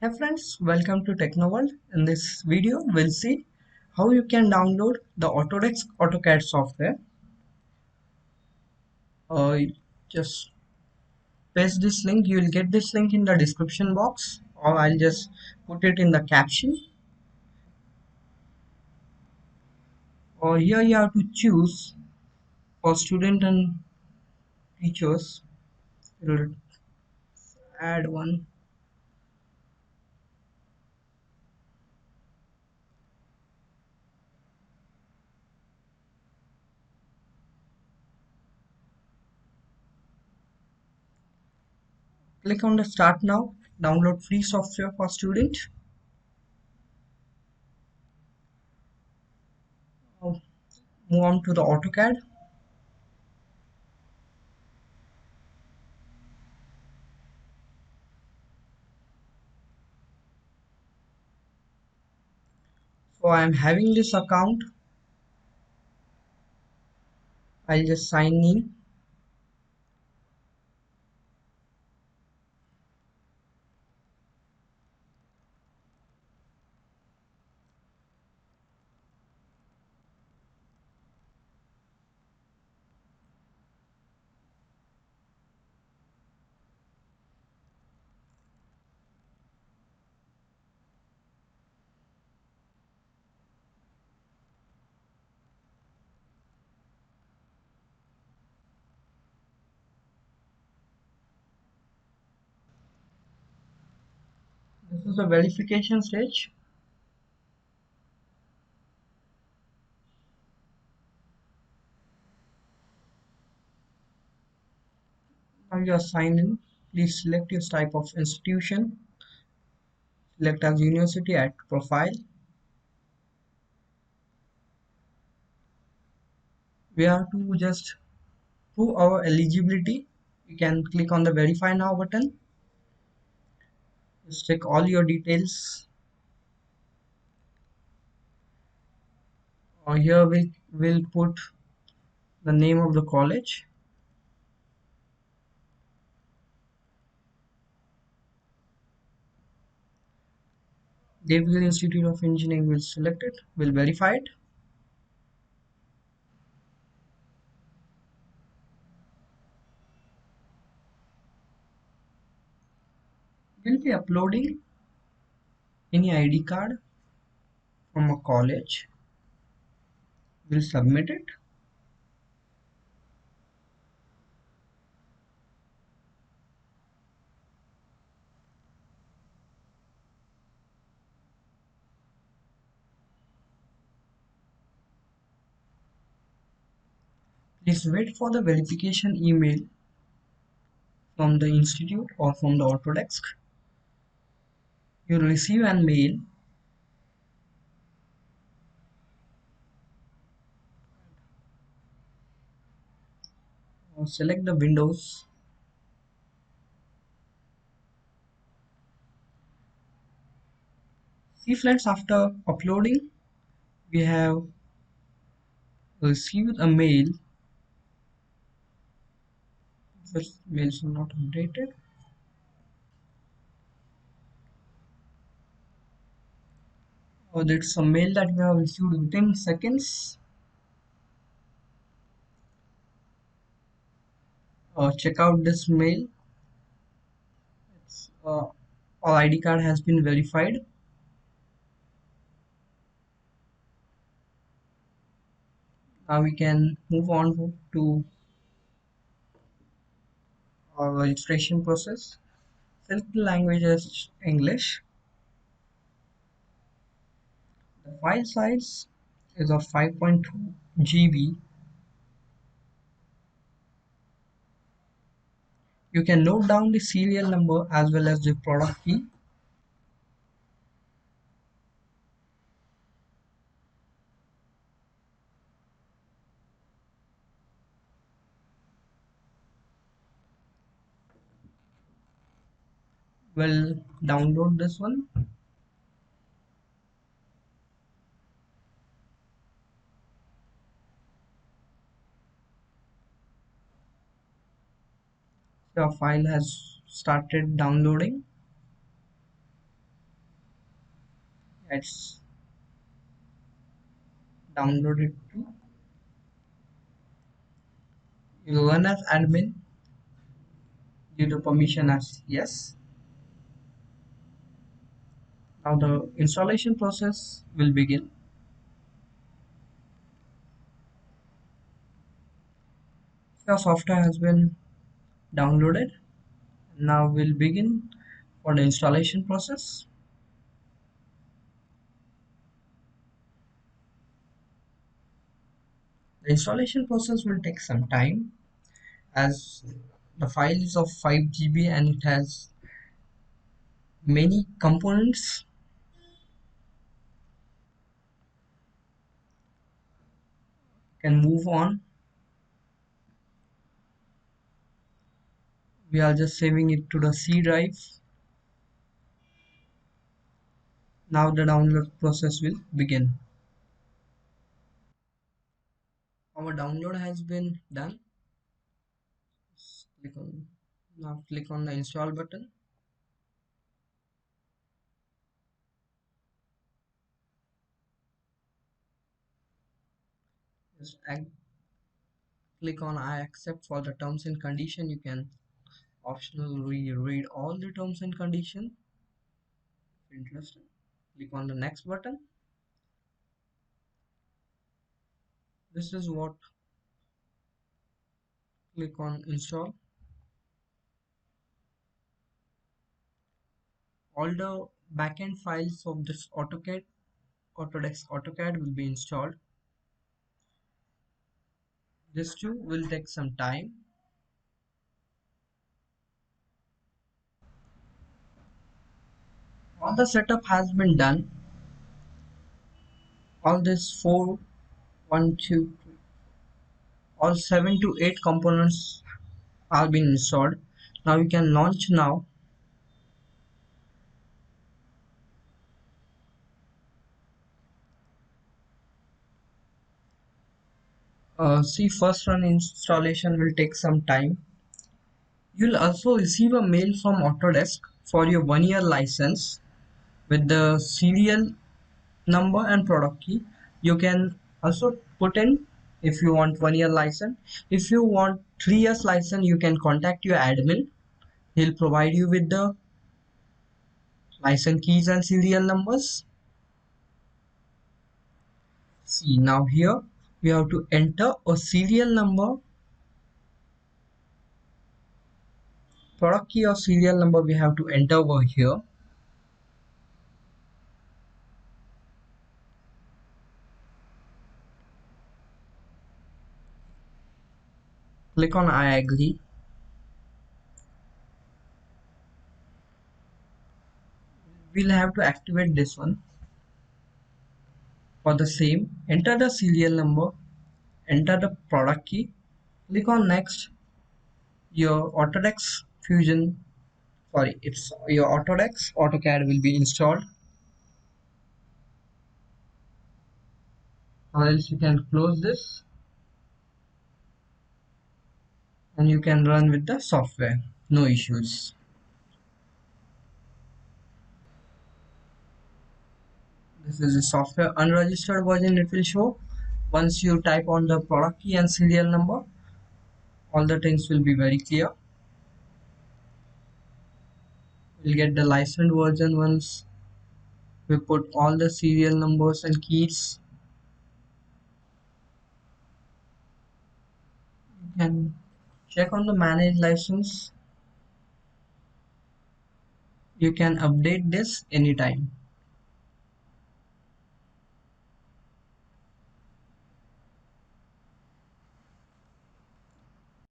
Hi friends, welcome to TechnoWorld. In this video, we'll see how you can download the Autodesk AutoCAD software. Just paste this link. You will get this link in the description box, or I'll just put it in the caption. Or here you have to choose for student and teachers. You'll add one. Click on the Start Now. Download free software for student. Move on to the AutoCAD. So I am having this account. I'll just sign in. This is the verification stage. Now you are signed in. Please select your type of institution. Select as university, add profile. We have to just prove our eligibility. You can click on the verify now button. Just check all your details. Here we will put the name of the college. Davis Institute of Engineering will select it. We'll verify it. We'll be uploading any ID card from a college. We'll submit it. Please wait for the verification email from the institute or from the Autodesk. You'll receive an mail. Select the Windows. See friends, after uploading, we have received a mail. This mail is not updated. That's a mail that we have received within seconds. Check out this mail. Our ID card has been verified. Now we can move on to our registration process. Select the language as English. The file size is of 5.2 GB. You can note down the serial number as well as the product key. We'll download this one. Your file has started downloading. It's downloaded to. You run as admin, give the permission as yes. Now the installation process will begin. Your software has been downloaded. Now we'll begin for the installation process. The installation process will take some time as the file is of 5 GB and it has many components. Can move on. We are just saving it to the C drive. Now the download process will begin. Our download has been done. Click on, now click on the install button. Just click on I accept for the terms and condition. You can optionally read all the terms and condition. If interested, click on the next button. This is what, click on install. All the backend files of this AutoCAD will be installed. This too will take some time. All the setup has been done. All this 4, 1, 2, 3, all 7 to 8 components are being installed. Now you can launch now. See, first run installation will take some time. You'll also receive a mail from Autodesk for your 1 year license with the serial number and product key. You can also put in if you want 1 year license. If you want 3 years license, you can contact your admin. He'll provide you with the license keys and serial numbers. See, now here we have to enter a serial number, product key or serial number we have to enter over here. Click on I agree. We'll have to activate this one. For the same, enter the serial number, enter the product key, click on next. Your Autodesk Fusion, sorry, it's your Autodesk AutoCAD will be installed, or else you can close this and you can run with the software, no issues. This is a software unregistered version. It will show once you type on the product key and serial number, all the things will be very clear. We'll get the licensed version once we put all the serial numbers and keys. You can check on the manage license. You can update this anytime.